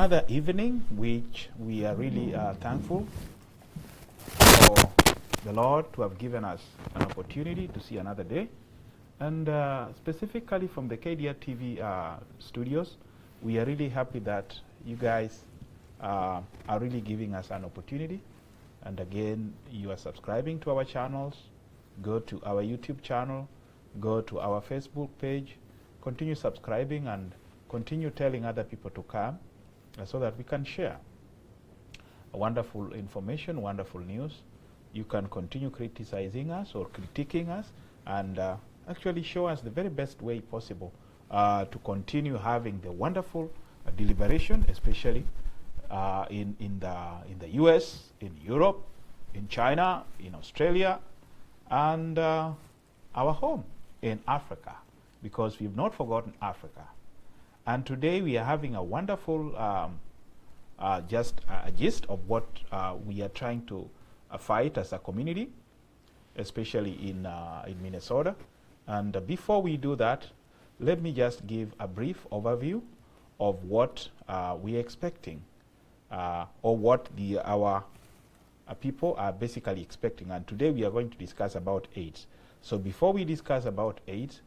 another evening, which we are really thankful for the Lord to have given us an opportunity to see another day. And specifically from the KDRTV studios, we are really happy that you guys are really giving us an opportunity. And again, you are subscribing to our channels. Go to our YouTube channel, go to our Facebook page, continue subscribing and continue telling other people to come so that we can share wonderful information, wonderful news. You can continue criticizing us or critiquing us and actually show us the very best way possible to continue having the wonderful deliberation, especially in the US, in Europe, in China, in Australia, and our home in Africa, because we've not forgotten Africa. And today we are having a wonderful just a gist of what we are trying to fight as a community, especially in Minnesota. And before we do that, let me just give a brief overview of what we are expecting, or what our people are basically expecting. And today we are going to discuss about AIDS. So before we discuss about AIDS,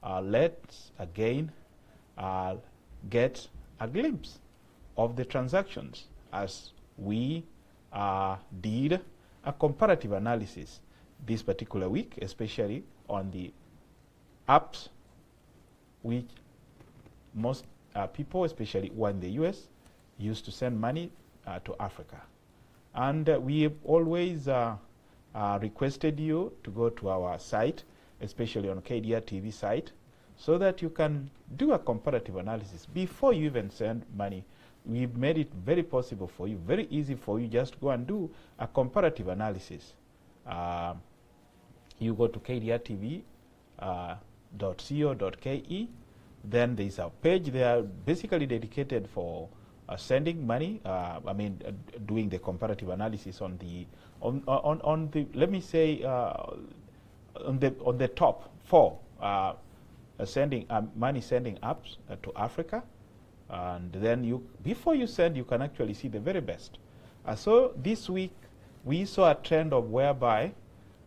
let's again get a glimpse of the transactions as we did a comparative analysis this particular week, especially on the apps which most people, especially who are in the US, used to send money to Africa. And we have always requested you to go to our site, especially on KDRTV site, so that you can do a comparative analysis before you even send money. We've made it very possible for you, very easy for you just go and do a comparative analysis. You go to kdrtv.co.ke, then there's a page there basically dedicated for sending money, doing the comparative analysis on the let me say on the top 4 sending money sending apps to Africa, and then before you send, you can actually see the very best. So this week we saw a trend of whereby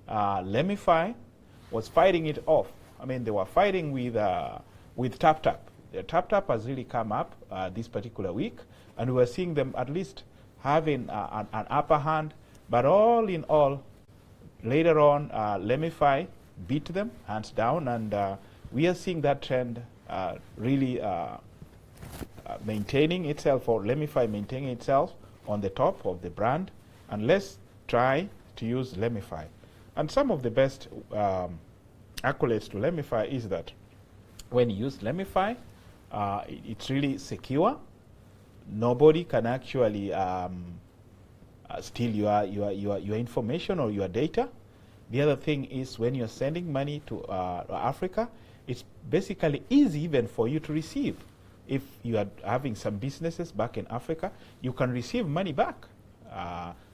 Lemify was fighting it off. I mean, they were fighting with TapTap. The TapTap has really come up this particular week, and we were seeing them at least having an upper hand. But all in all, later on, Lemify beat them hands down, and we are seeing that trend really maintaining itself, or Lemify maintaining itself on the top of the brand. And let's try to use Lemify. And some of the best accolades to Lemify is that when you use Lemify, it's really secure. Nobody can actually steal your information or your data. The other thing is when you're sending money to Africa, it's basically easy even for you to receive. If you are having some businesses back in Africa, you can receive money back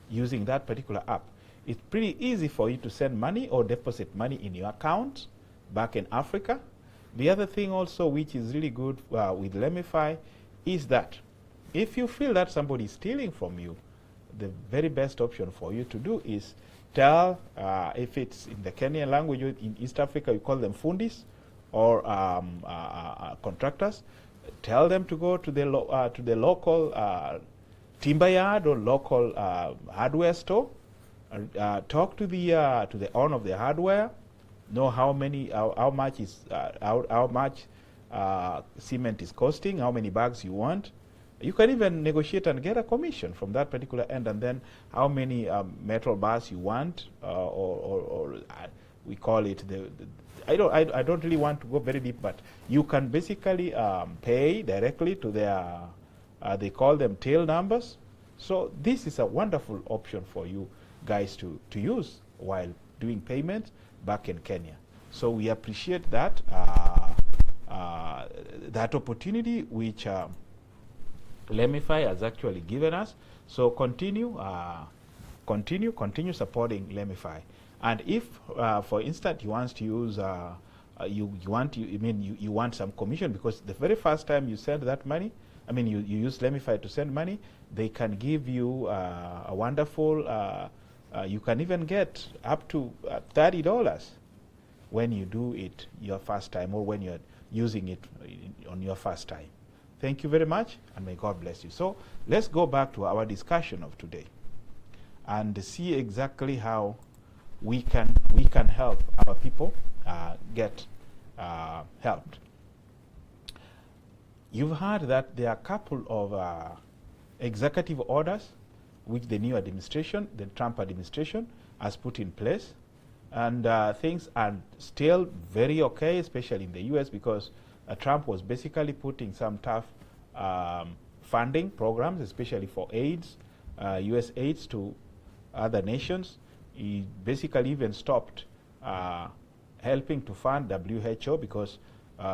using that particular app. It's pretty easy for you to send money or deposit money in your account back in Africa. The other thing also which is really good with Lemify is that if you feel that somebody is stealing from you, the very best option for you to do is tell, if it's in the Kenyan language, in East Africa we call them fundis, or contractors, tell them to go to the local timber yard or local hardware store, talk to the owner of the hardware, know how much cement is costing, how many bags you want. You can even negotiate and get a commission from that particular end, and then how many metal bars you want, or we call it I don't really want to go very deep, but you can basically pay directly to their they call them tail numbers. So this is a wonderful option for you guys to use while doing payments back in Kenya. So we appreciate that that opportunity which Lemify has actually given us. So continue supporting Lemify. And if, for instance, you want to use, you want some commission, because the very first time you send that money, I mean, you use Lemify to send money, they can give you a wonderful, you can even get up to $30 when you do it your first time, or when you're using it on your first time. Thank you very much, and may God bless you. So let's go back to our discussion of today and see exactly how we can help our people get helped. You've heard that there are a couple of executive orders which the new administration, the Trump administration, has put in place. And things are still very okay, especially in the US, because Trump was basically putting some tough funding programs, especially for AIDS, US aids to other nations. He basically even stopped helping to fund WHO, because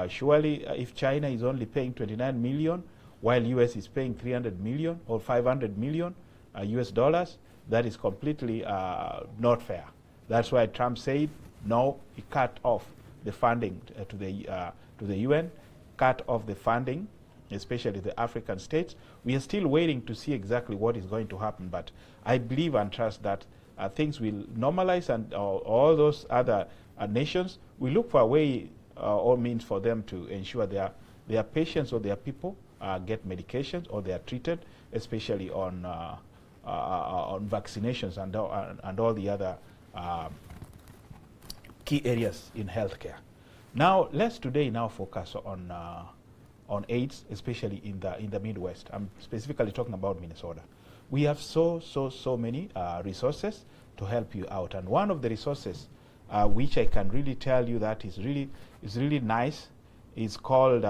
surely if China is only paying 29 million while US is paying 300 million or 500 million US dollars, that is completely not fair. That's why Trump said no. He cut off the funding to the UN, cut off the funding, especially the African states. We are still waiting to see exactly what is going to happen, but I believe and trust that things will normalize, and all those other nations will look for a way or means for them to ensure their patients or their people get medications, or they are treated, especially on vaccinations and all the other key areas in healthcare. Now, let's today focus on AIDS, especially in the Midwest. I'm specifically talking about Minnesota. We have so many resources to help you out, and one of the resources which I can really tell you that is really nice is called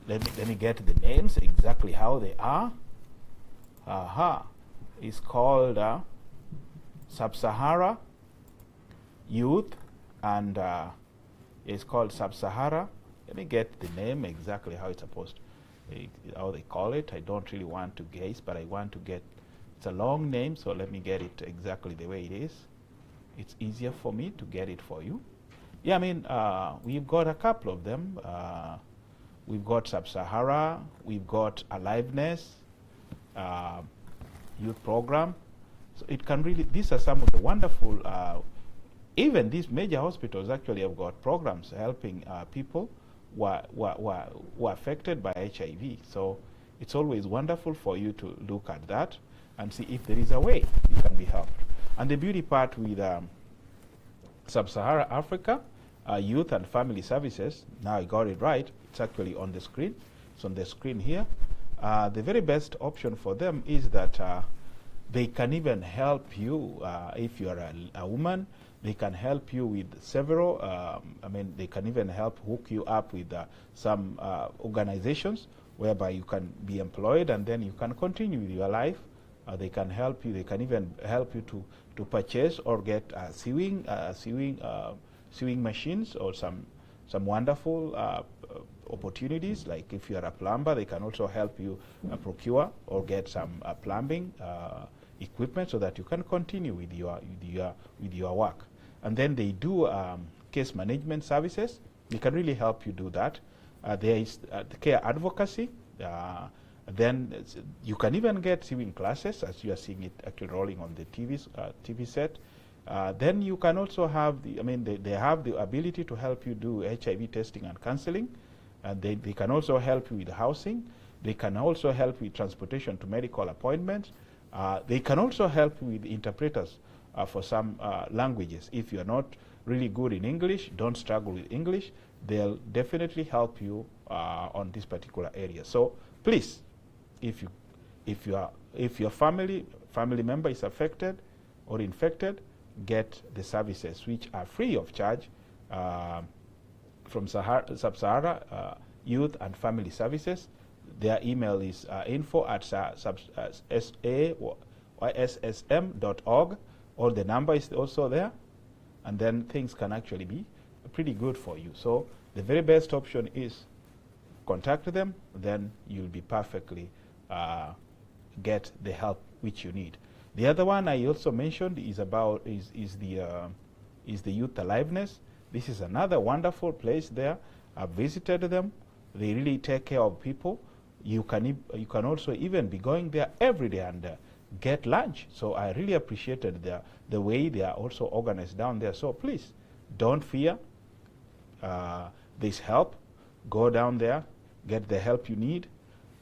let me get the names exactly how they are. It's called Sub-Sahara Youth, and it's called Sub-Sahara. Let me get the name exactly how it's supposed to, how they call it. I don't really want to guess, but I want to get, it's a long name, so let me get it exactly the way it is. It's easier for me to get it for you. Yeah, I mean, we've got a couple of them. We've got Sub-Sahara, we've got Aliveness, youth program. So it can really, these are some of the wonderful, even these major hospitals actually have got programs helping people who are affected by HIV. So it's always wonderful for you to look at that and see if there is a way you can be helped. And the beauty part with Sub-Sahara Africa, Youth and Family Services, now I got it right, it's actually on the screen. It's on the screen here. The very best option for them is that they can even help you if you are a woman. They can help you with several, I mean, they can even help hook you up with some organizations whereby you can be employed and then you can continue with your life. They can help you, they can even help you to purchase or get sewing machines, or some wonderful opportunities. Like if you are a plumber, they can also help you procure or get some plumbing equipment so that you can continue with your work. And then they do case management services. They can really help you do that. There is the care advocacy. Then you can even get sewing classes, as you are seeing it actually rolling on the TV set. Then you can also have they have the ability to help you do HIV testing and counseling. And they can also help you with housing. They can also help with transportation to medical appointments. They can also help you with interpreters for some languages. If you're not really good in English, don't struggle with English. They'll definitely help you on this particular area. So please, if your family member is affected or infected, get the services which are free of charge from Sub-Sahara Youth and Family Services. Their email is info@saysm.org, or the number is also there, and then things can actually be pretty good for you. So the very best option is contact them, then you'll be perfectly get the help which you need. The other one I also mentioned is the youth aliveness. This is another wonderful place there. I've visited them. They really take care of people. You can also even be going there every day and get lunch. So I really appreciated the way they are also organized down there. So please, don't fear. There's help. Go down there, get the help you need.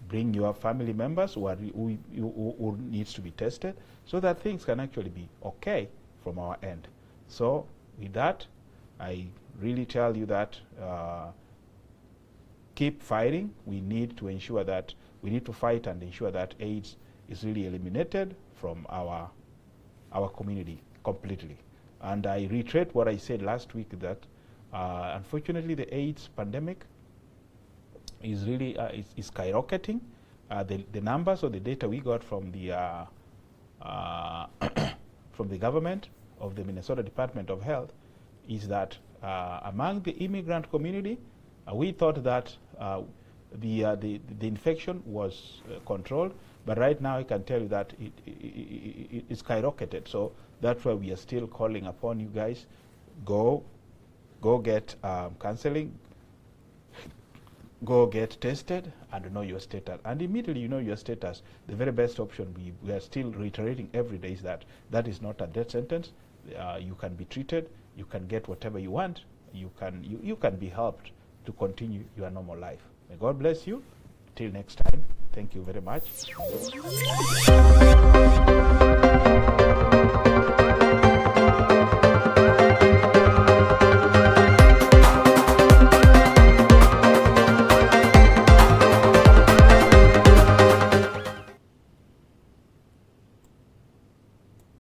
Bring your family members who needs to be tested, so that things can actually be okay from our end. So with that, I really tell you that keep fighting. We need to ensure that we need to fight and ensure that AIDS is really eliminated from our community completely. And I reiterate what I said last week, that unfortunately the AIDS pandemic is really is skyrocketing. The numbers or the data we got from the from the government of the Minnesota Department of Health is that among the immigrant community, we thought that the infection was controlled, but right now I can tell you that it skyrocketed. So that's why we are still calling upon you guys, go get counseling, go get tested and know your status. And immediately you know your status, the very best option, we are still reiterating every day, is that is not a death sentence. You can be treated, you can get whatever you want, you can be helped to continue your normal life. May God bless you. Till next time, thank you very much.